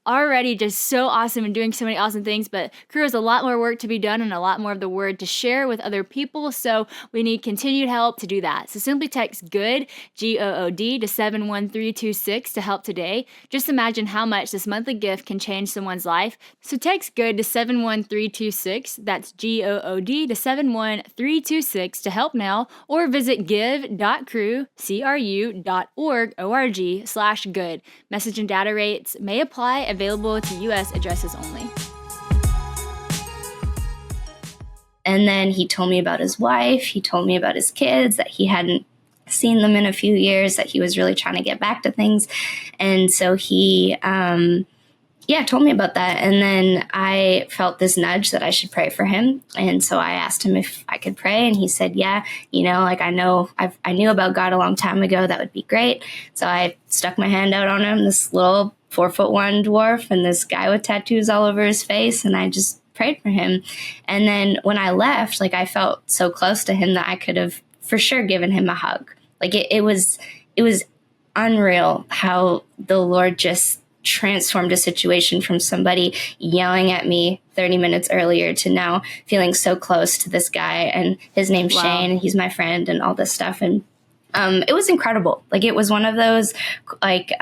already just so awesome and doing so many awesome things, but Cru has a lot more work to be done and a lot more of the Word to share with other people, so we need continued help to do that. So simply text GOOD, G-O-O-D, to 71326 to help today. Just imagine how much this monthly gift can change someone's life. So text GOOD to 71326, that's G-O-O-D, to 71326 to help now, or visit give.cru.org/good. Message and data rates may apply, available to U.S. addresses only. And then he told me about his wife. He told me about his kids, that he hadn't seen them in a few years, that he was really trying to get back to things. And so he told me about that. And then I felt this nudge that I should pray for him. And so I asked him if I could pray. And he said, yeah, I knew about God a long time ago. That would be great. So I stuck my hand out on him, this little 4'1" dwarf and this guy with tattoos all over his face. And I just prayed for him. And then when I left, I felt so close to him that I could have for sure given him a hug. It was unreal how the Lord just transformed a situation from somebody yelling at me 30 minutes earlier to now feeling so close to this guy. And his name's Shane, and he's my friend and all this stuff. And It was incredible. Like, it was one of those like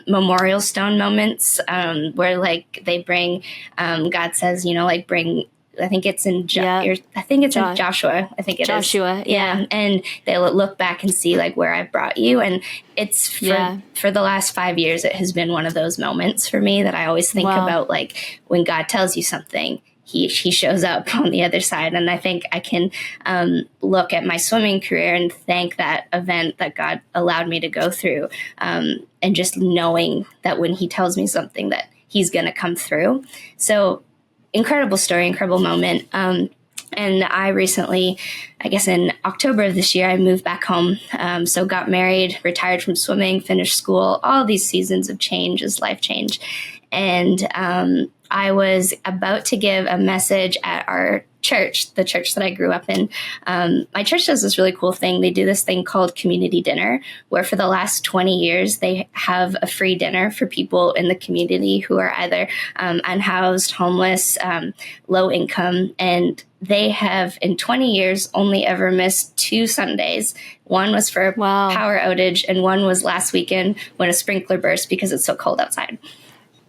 memorial stone moments where like they bring, God says, like bring. I think it's in. I think it's in Joshua. I think it is Joshua. Yeah, and they'll look back and see like where I brought you, and it's for the last 5 years. It has been one of those moments for me that I always think about, like when God tells you something. He shows up on the other side. And I think I can look at my swimming career and thank that event that God allowed me to go through. And just knowing that when he tells me something that he's going to come through. So incredible story, incredible moment. And I recently, I guess in October of this year, I moved back home. So got married, retired from swimming, finished school, all these seasons of change is life change. And I was about to give a message at our church, the church that I grew up in. My church does this really cool thing. They do this thing called community dinner, where for the last 20 years, they have a free dinner for people in the community who are either unhoused, homeless, low income. And they have, in 20 years, only ever missed 2 Sundays. One was for a power outage, and one was last weekend when a sprinkler burst because it's so cold outside.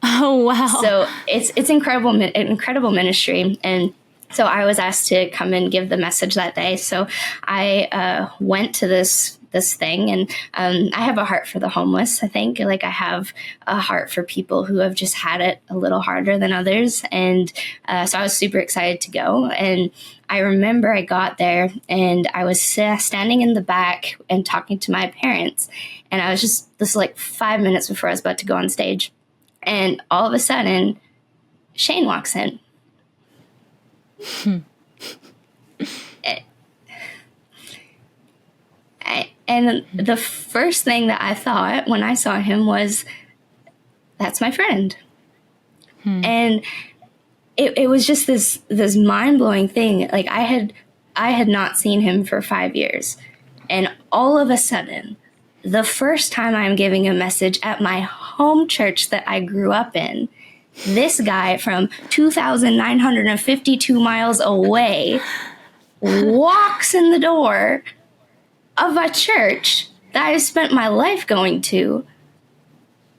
Oh, wow. So it's incredible ministry. And so I was asked to come and give the message that day. So I went to this thing, and I have a heart for the homeless. I think like I have a heart for people who have just had it a little harder than others. And so I was super excited to go. And I remember I got there and I was standing in the back and talking to my parents. And I was just, this like 5 minutes before I was about to go on stage. And all of a sudden, Shane walks in. And the first thing that I thought when I saw him was, that's my friend. And it was just this mind-blowing thing. Like I had not seen him for 5 years. And all of a sudden, the first time I'm giving a message at my home church that I grew up in, this guy from 2,952 miles away walks in the door of a church that I've spent my life going to.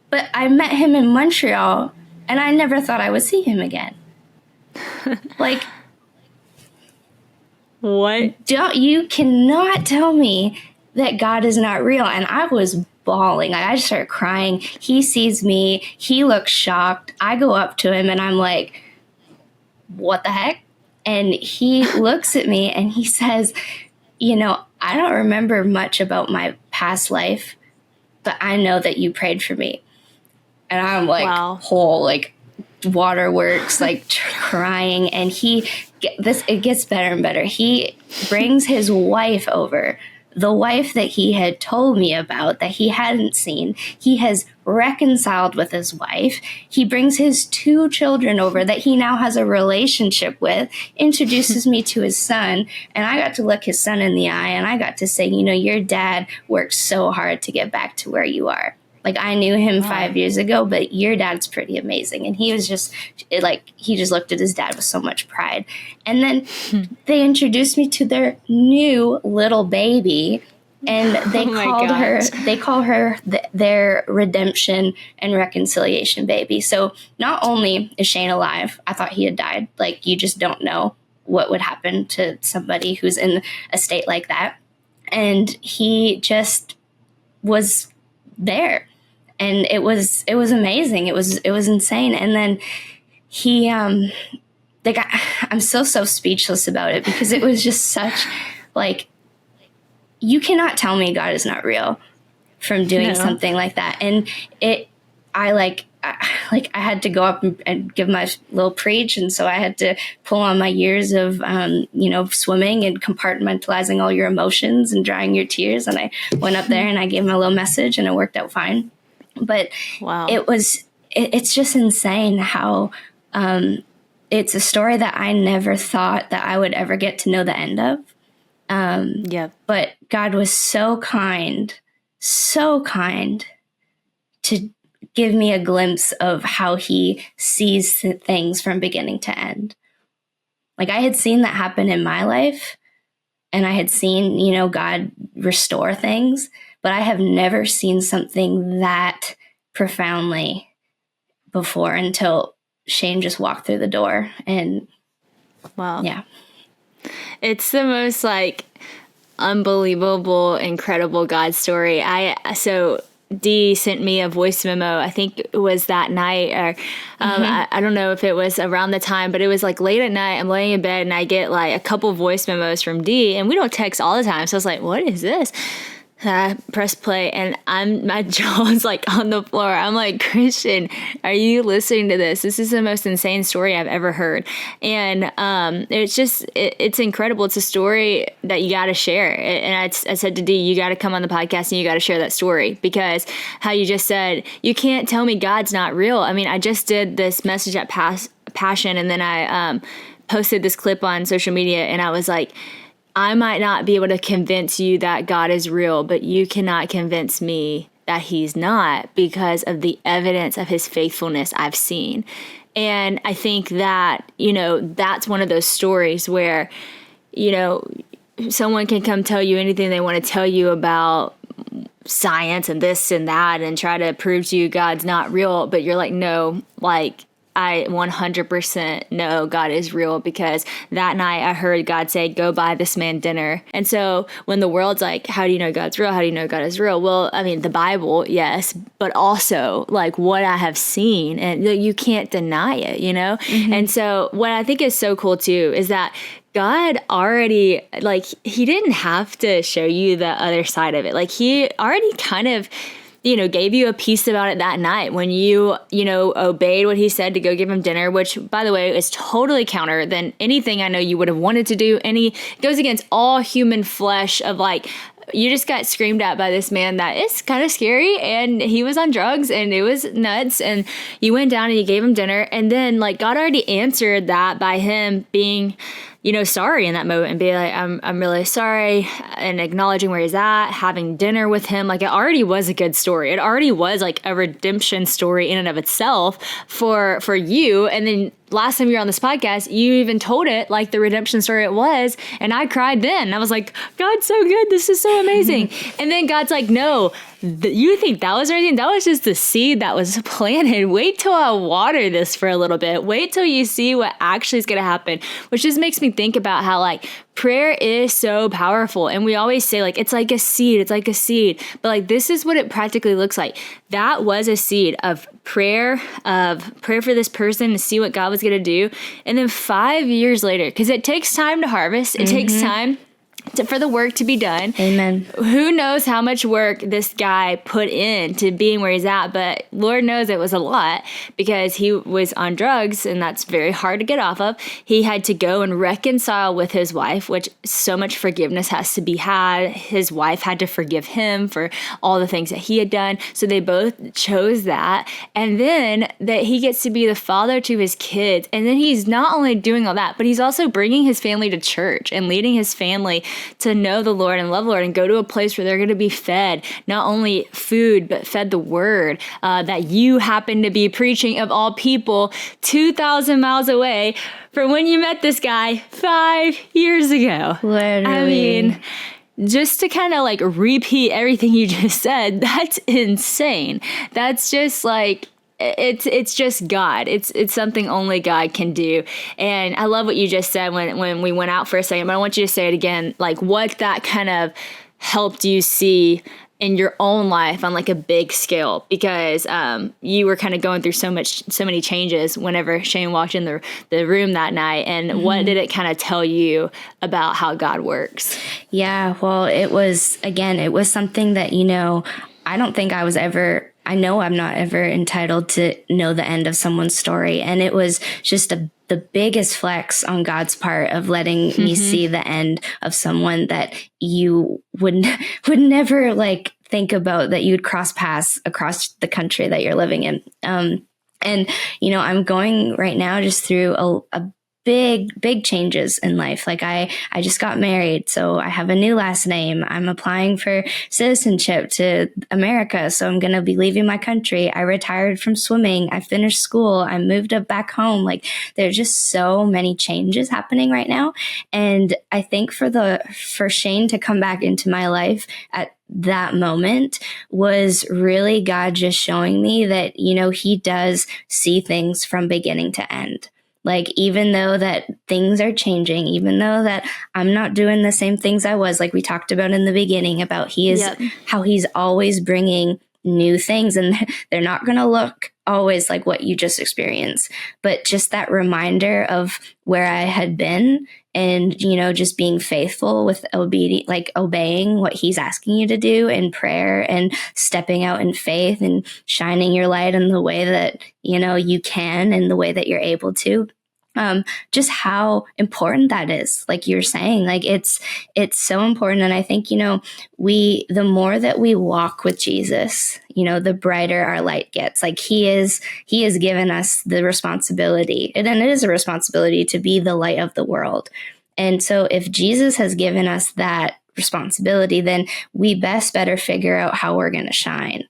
But I met him in Montreal, and I never thought I would see him again. Like, what? You cannot tell me that God is not real. And I was bawling. I just started crying. He sees me. He looks shocked. I go up to him and I'm like, what the heck? And he looks at me and he says, I don't remember much about my past life, but I know that you prayed for me. And I'm like, whole, like waterworks, like crying. And it gets better and better. He brings his wife over. The wife that he had told me about that he hadn't seen. He has reconciled with his wife. He brings his 2 children over that he now has a relationship with, introduces me to his son, and I got to look his son in the eye and I got to say, your dad worked so hard to get back to where you are. Like, I knew him 5 years ago, but your dad's pretty amazing. And he was just he just looked at his dad with so much pride. And then they introduced me to their new little baby, and they call her their redemption and reconciliation baby. So not only is Shane alive, I thought he had died. Like, you just don't know what would happen to somebody who's in a state like that. And he just was there. And it was amazing. It was insane. And then he, I'm so speechless about it because it was just such, like, you cannot tell me God is not real from doing something like that. And I had to go up and give my little preach. And so I had to pull on my years of, swimming and compartmentalizing all your emotions and drying your tears. And I went up there and I gave him a little message and it worked out fine. But it's just insane how it's a story that I never thought that I would ever get to know the end of. But God was so kind to give me a glimpse of how he sees things from beginning to end. Like, I had seen that happen in my life, and I had seen, God restore things, but I have never seen something that profoundly before until Shane just walked through the door. And wow. yeah. It's the most like unbelievable, incredible God story. So Dee sent me a voice memo. I think it was that night, or I don't know if it was around the time, but it was like late at night. I'm laying in bed and I get like a couple voice memos from Dee, and we don't text all the time. So I was like, what is this? I press play and my jaw's like on the floor. I'm like, Christian, are you listening to this? This is the most insane story I've ever heard. And it's incredible. It's a story that you got to share. And I said to Dee, you got to come on the podcast and you got to share that story, because how you just said, you can't tell me God's not real. I mean, I just did this message at Passion, and then I posted this clip on social media, and I was like, I might not be able to convince you that God is real, but you cannot convince me that he's not, because of the evidence of his faithfulness I've seen. And I think that, that's one of those stories where, someone can come tell you anything they want to tell you about science and this and that and try to prove to you God's not real, but you're like, no, like, I 100% know God is real, because that night I heard God say, go buy this man dinner. And so when the world's like, how do you know God's real? How do you know God is real? Well, I mean, the Bible, yes, but also like what I have seen, and you can't deny it, And so what I think is so cool too is that God already, like, he didn't have to show you the other side of it. Like, he already kind of gave you a piece about it that night when you, obeyed what he said to go give him dinner, which, by the way, is totally counter than anything I know you would have wanted to do. It goes against all human flesh of like, you just got screamed at by this man that is kind of scary, and he was on drugs and it was nuts, and you went down and you gave him dinner. And then like God already answered that by him being sorry in that moment and be like, I'm really sorry, and acknowledging where he's at, having dinner with him. Like, it already was a good story. It already was like a redemption story in and of itself for you. And then last time you were on this podcast, you even told it like the redemption story it was. And I cried then. I was like, God's so good. This is so amazing. And then God's like, no, you think that was everything? That was just the seed that was planted. Wait till I water this for a little bit. Wait till you see what actually is going to happen, which just makes me think about how like prayer is so powerful. And we always say like, it's like a seed. It's like a seed. But like, this is what it practically looks like. That was a seed of prayer for this person to see what God was going to do. And then 5 years later, because it takes time to harvest, it takes time for the work to be done. Amen. Who knows how much work this guy put in to being where he's at, but Lord knows it was a lot, because he was on drugs, and that's very hard to get off of. He had to go and reconcile with his wife, which so much forgiveness has to be had. His wife had to forgive him for all the things that he had done. So they both chose that. And then that he gets to be the father to his kids. And then he's not only doing all that, but he's also bringing his family to church and leading his family to know the Lord and love the Lord and go to a place where they're going to be fed not only food, but fed the word that you happen to be preaching, of all people, 2,000 miles away from when you met this guy 5 years ago. Literally. I mean, just to kind of like repeat everything you just said, that's insane. That's just like, it's just God. It's something only God can do. And I love what you just said when we went out for a second, but I want you to say it again, like what that kind of helped you see in your own life on like a big scale, because you were kind of going through so many changes whenever Shane walked in the room that night. And what did it kind of tell you about how God works? Yeah, well, it was something that, I don't think I know I'm not ever entitled to know the end of someone's story. And it was just the biggest flex on God's part of letting me see the end of someone that you would never like think about, that you'd cross paths across the country that you're living in. And, I'm going right now just through a big changes in life. Like I just got married, so I have a new last name. I'm applying for citizenship to America, so I'm going to be leaving my country. I retired from swimming. I finished school. I moved up back home. Like there's just so many changes happening right now. And I think for Shane to come back into my life at that moment was really God just showing me that, he does see things from beginning to end. Like, even though that things are changing, even though that I'm not doing the same things I was, like we talked about in the beginning about how he's always bringing new things, and they're not going to look always like what you just experienced, but just that reminder of where I had been and, just being faithful with obeying what he's asking you to do in prayer and stepping out in faith and shining your light in the way that, you can and the way that you're able to. Just how important that is. Like you're saying, like it's so important. And I think, the more that we walk with Jesus, the brighter our light gets. Like he has given us the responsibility, and it is a responsibility to be the light of the world. And so if Jesus has given us that responsibility, then we better figure out how we're going to shine.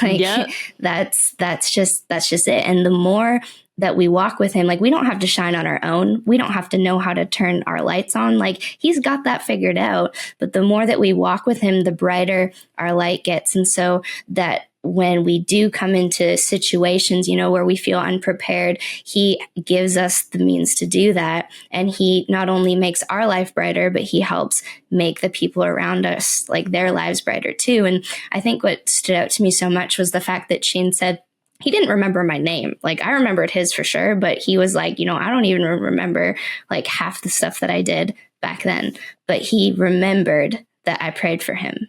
That's just it. And the more that we walk with him, like we don't have to shine on our own. We don't have to know how to turn our lights on. Like he's got that figured out. But the more that we walk with him, the brighter our light gets. And so that when we do come into situations, where we feel unprepared, he gives us the means to do that. And he not only makes our life brighter, but he helps make the people around us, like their lives brighter too. And I think what stood out to me so much was the fact that Shane said, he didn't remember my name. Like I remembered his for sure, but he was like, I don't even remember like half the stuff that I did back then. But he remembered that I prayed for him.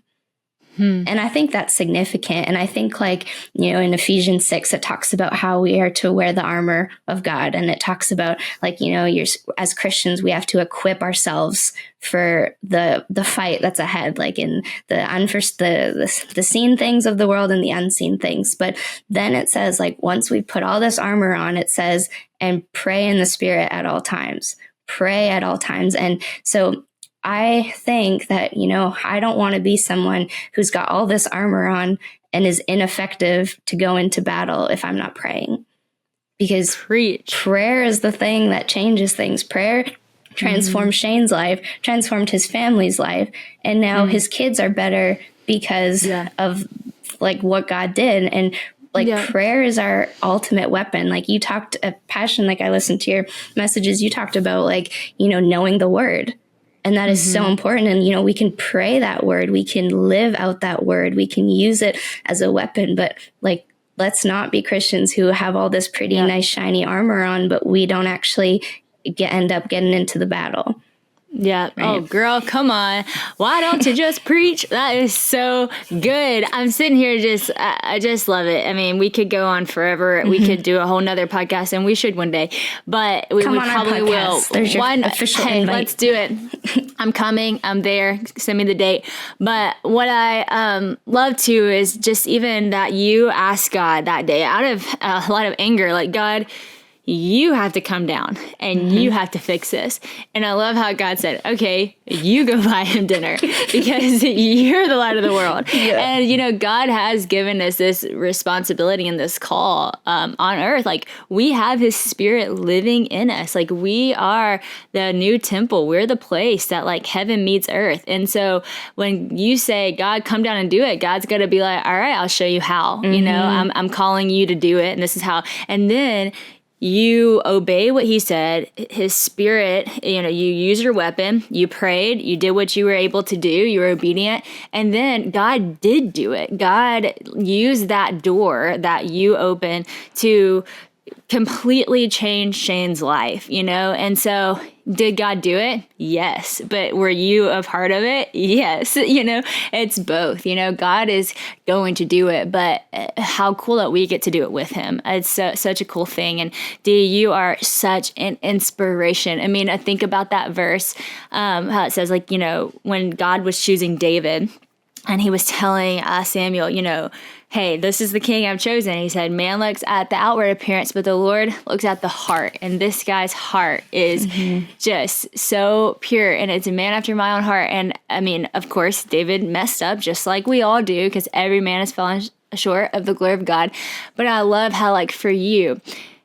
And I think that's significant. And I think in Ephesians 6, it talks about how we are to wear the armor of God. And it talks about as Christians, we have to equip ourselves for the fight that's ahead, like in the seen things of the world and the unseen things. But then it says, like, once we put all this armor on, it says, and pray in the Spirit at all times. Pray at all times. And so I think that, I don't want to be someone who's got all this armor on and is ineffective to go into battle if I'm not praying. Because prayer is the thing that changes things. Prayer transformed Shane's life, transformed his family's life, and now his kids are better because of like what God did. And prayer is our ultimate weapon. Like you talked Passion, like I listened to your messages, you talked about knowing the word. And that is so important. And, we can pray that word. We can live out that word. We can use it as a weapon. But let's not be Christians who have all this pretty nice, shiny armor on, but we don't actually end up getting into the battle. Yeah. Right. Oh, girl, come on. Why don't you just preach? That is so good. I'm sitting here I just love it. I mean, we could go on forever. We could do a whole nother podcast, and we should one day, but we probably will. There's your official invite. Let's do it. I'm coming. I'm there. Send me the date. But what I love too is just even that you ask God that day out of a lot of anger, like, God, you have to come down and you have to fix this. And I love how God said, okay, you go buy him dinner because you're the light of the world. Yeah. And, God has given us this responsibility and this call on earth. Like we have his Spirit living in us. Like we are the new temple. We're the place that like heaven meets earth. And so when you say, God, come down and do it, God's going to be like, all right, I'll show you how. I'm calling you to do it. And this is how. And then you obey what he said, his Spirit, you use your weapon, you prayed, you did what you were able to do, you were obedient, and then God did do it. God used that door that you opened to completely change Shane's life, and so did God do it? Yes. But were you a part of it? Yes. It's both. God is going to do it, but how cool that we get to do it with him. It's such a cool thing. And Dee, you are such an inspiration. I mean, I think about that verse, how it says, when God was choosing David and he was telling Samuel, hey, this is the king I've chosen. He said, man looks at the outward appearance, but the Lord looks at the heart. And this guy's heart is just so pure, and it's a man after my own heart. And I mean, of course, David messed up just like we all do, because every man has fallen short of the glory of God. But I love how, like, for you,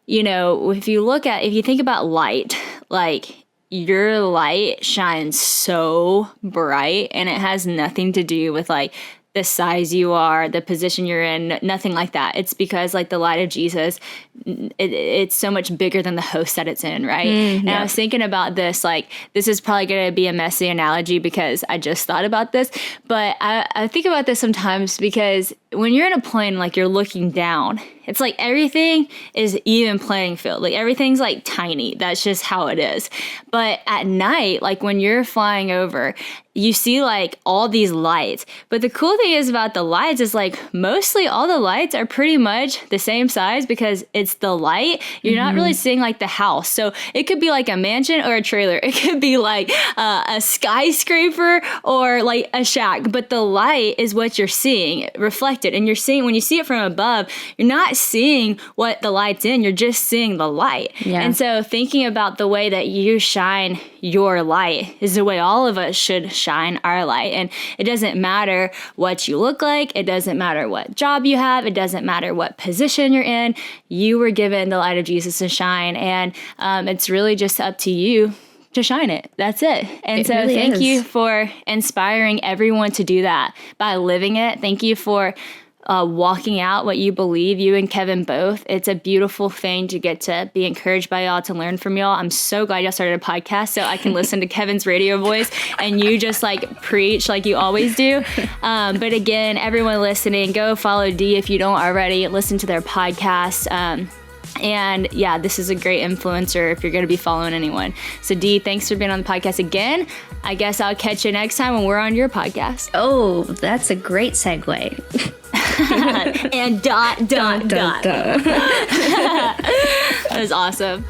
you know, if you think about light, like, your light shines so bright, and it has nothing to do with like the size you are, the position you're in, nothing like that. It's because like the light of Jesus, it's so much bigger than the host that it's in, right? And I was thinking about this, like, this is probably going to be a messy analogy because I just thought about this, but I think about this sometimes because when you're in a plane, like, you're looking down, it's like everything is even playing field. Like, everything's like tiny. That's just how it is. But at night, like when you're flying over, you see like all these lights. But the cool thing is about the lights is like mostly all the lights are pretty much the same size because it's the light. You're not really seeing like the house. So it could be like a mansion or a trailer. It could be like a skyscraper or like a shack. But the light is what you're seeing reflected. And you're seeing, when you see it from above, you're not seeing what the light's in. You're just seeing the light. Yeah. And so thinking about the way that you shine your light is the way all of us should shine our light. And it doesn't matter what you look like. It doesn't matter what job you have. It doesn't matter what position you're in. You were given the light of Jesus to shine. And it's really just up to you to shine it. That's it. And so really thank you for inspiring everyone to do that by living it. Thank you for walking out what you believe, you and Kevin both. It's a beautiful thing to get to be encouraged by y'all, to learn from y'all. I'm so glad y'all started a podcast so I can listen to Kevin's radio voice and you just like preach like you always do. But again, everyone listening, go follow Dee if you don't already. Listen to their podcast. And yeah, this is a great influencer if you're going to be following anyone. So Dee, thanks for being on the podcast again. I guess I'll catch you next time when we're on your podcast. Oh, that's a great segue. And dot. That was awesome.